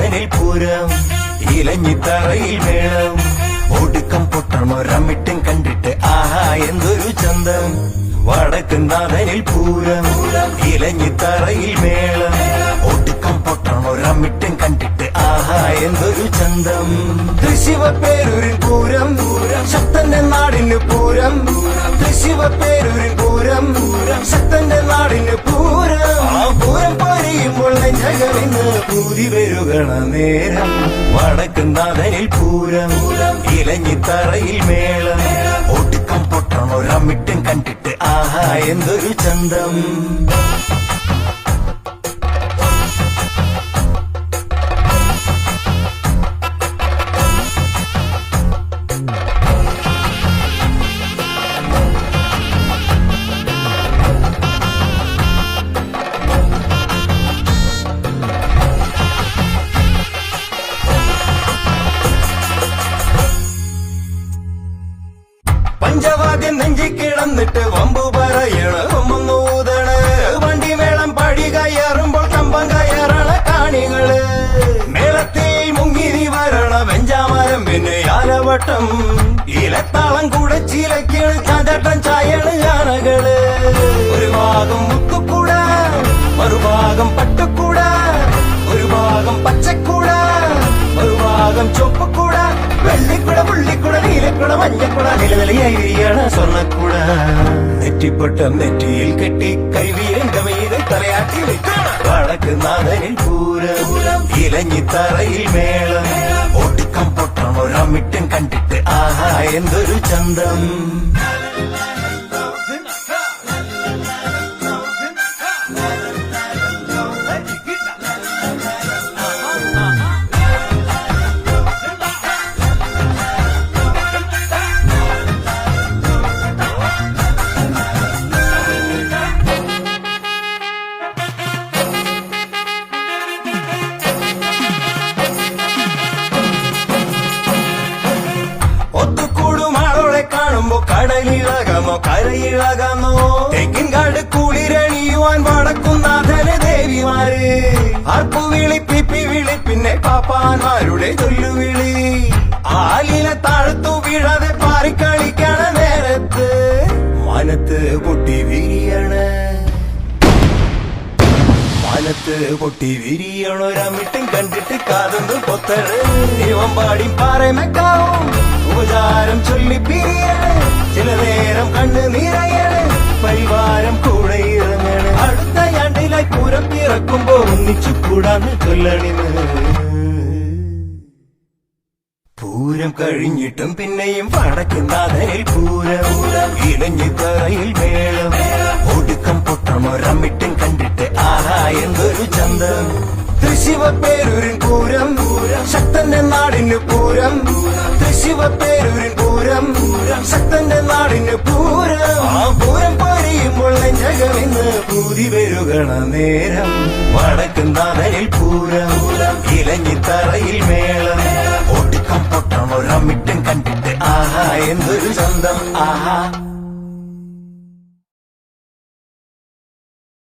നാഥനിൽ പൂരം ഇലഞ്ഞിത്തറയിൽ മേളം ഒടുക്കം പൊട്ടണൊരമിട്ടും കണ്ടിട്ട് ആഹാ എന്തൊരു ചന്തം വടക്കൻ നാഥനിൽ പൂരം ഇലഞ്ഞിത്തറയിൽ മേളം ഒടുക്കം പൊട്ടണൊരമിട്ടും കണ്ടിട്ട് ആഹാ എന്തൊരു ചന്തം തൃശ്ശിവപ്പേരൂരിൻ പൂരം ശക്തന്റെ നാടിന് പൂരം തൃശ്ശിവപ്പേരൂരിൻ പൂരം ശക്തന്റെ നാടിന് പൂരം ആ പൂരം പറയുമ്പോൾ നെഞ്ചകവിന്ന് പൂതി വരുകണ നേരം വടക്കൻ നാഥനിൽ പൂരം ഇലഞ്ഞിത്തറയിൽ മേളം ഒടുക്കം പൊട്ടണൊരമിട്ടും കണ്ടിട്ട് ആഹാ എന്തൊരു ചന്തം പഞ്ചവാദ്യം നെഞ്ചി കിടന്നിട്ട് വമ്പു പറയണ ഒന്നൂതണ് വണ്ടിമേളം പഴി കയറുമ്പോൾ കമ്പം കയറണ കാണികള് മേളത്തിൽ മുങ്ങിരി വരണ വെഞ്ചാമരം പിന്നെ ആലവട്ടം ഇലത്താളം കൂടെ ചിലക്കാണ് ചാചട്ടം ചായണ് ആനകള് ഒരു ഭാഗം മുത്തുക്കൂട മറുഭാഗം പട്ടുക്കൂട ഒരു ഭാഗം പച്ചക്കൂട മറുഭാഗം ചൊപ്പക്കൂട വെള്ളിക്കുട പുള്ളിക്കുട നീലക്കുട മഞ്ഞക്കുട നിലനിലയായി വിരിയാണ് സ്വർണ്ണക്കുട നെറ്റിപ്പൊട്ടം നെറ്റിയിൽ കെട്ടി കൈവീരൻ കമീത് തലയാട്ടി വടക്ക് നാഥനിൽ പൂരം ഇലഞ്ഞിത്തറയിൽ മേളം ഒടുക്കം പൊട്ടണൊരമിട്ടും കണ്ടിട്ട് ആഹാ എന്തൊരു ചന്തം കാണുമ്പോ കടലിളകാമോ കരയിളകാമോ തെക്കിൻകാട് കുളിരണിയുവാൻ വടക്കുന്നാഥന് ദേവിമാര് ആർപ്പുവിളി പിപ്പി വിളി പിന്നെ പാപ്പാന്മാരുടെ ചൊല്ലുവിളി ആലില താഴ്ത്തു വീഴാതെ പാറിക്കളിക്കണ നേരത്ത് മനത്ത് പൊട്ടി വിരിയണ് മനത്ത് പൊട്ടി വിരിയണൊരമിട്ടും കണ്ടിട്ട് കാതൊന്ന് പൊത്തണ് തിരുവമ്പാടി പാറമേക്കാവും ഉപചാരം ചൊല്ലി പിരിയണ് ചില നേരം കണ്ണ് നിറയണ് പരിവാരം കൂടെ ഇറങ്ങണ് അടുത്ത ആണ്ടിലായി പൂരം പിറക്കുമ്പോ ഒന്നിച്ചു കൂടാന്ന് ചൊല്ലണിന്ന് പൂരം കഴിഞ്ഞിട്ടും പിന്നെയും വടക്കുന്നാഥനിൽ പൂരം ഇലഞ്ഞിത്തറയിൽ മേളം ഒടുക്കം പൊട്ടണൊരമിട്ടും കണ്ടിട്ട് ആഹാ എന്തൊരു ചന്തം തൃശ്ശിവപ്പേരൂരിൻ പൂരം ശക്തന്റെ നാടിന് പൂരം തൃശ്ശിവപ്പേരൂരിൻ പൂരം ശക്തന്റെ നാടിന് പൂരം ആ പൂരം പറയുമ്പോൾ നെഞ്ചകവിന്ന് പൂതി വരുകണ നേരം വടക്കൻ നാഥനിൽ പൂരം ഇലഞ്ഞിത്തറയിൽ മേളം ഒടുക്കം പൊട്ടണൊരമിട്ടും കണ്ടിട്ട് ആഹാ എന്തൊരു ചന്തം ആഹാ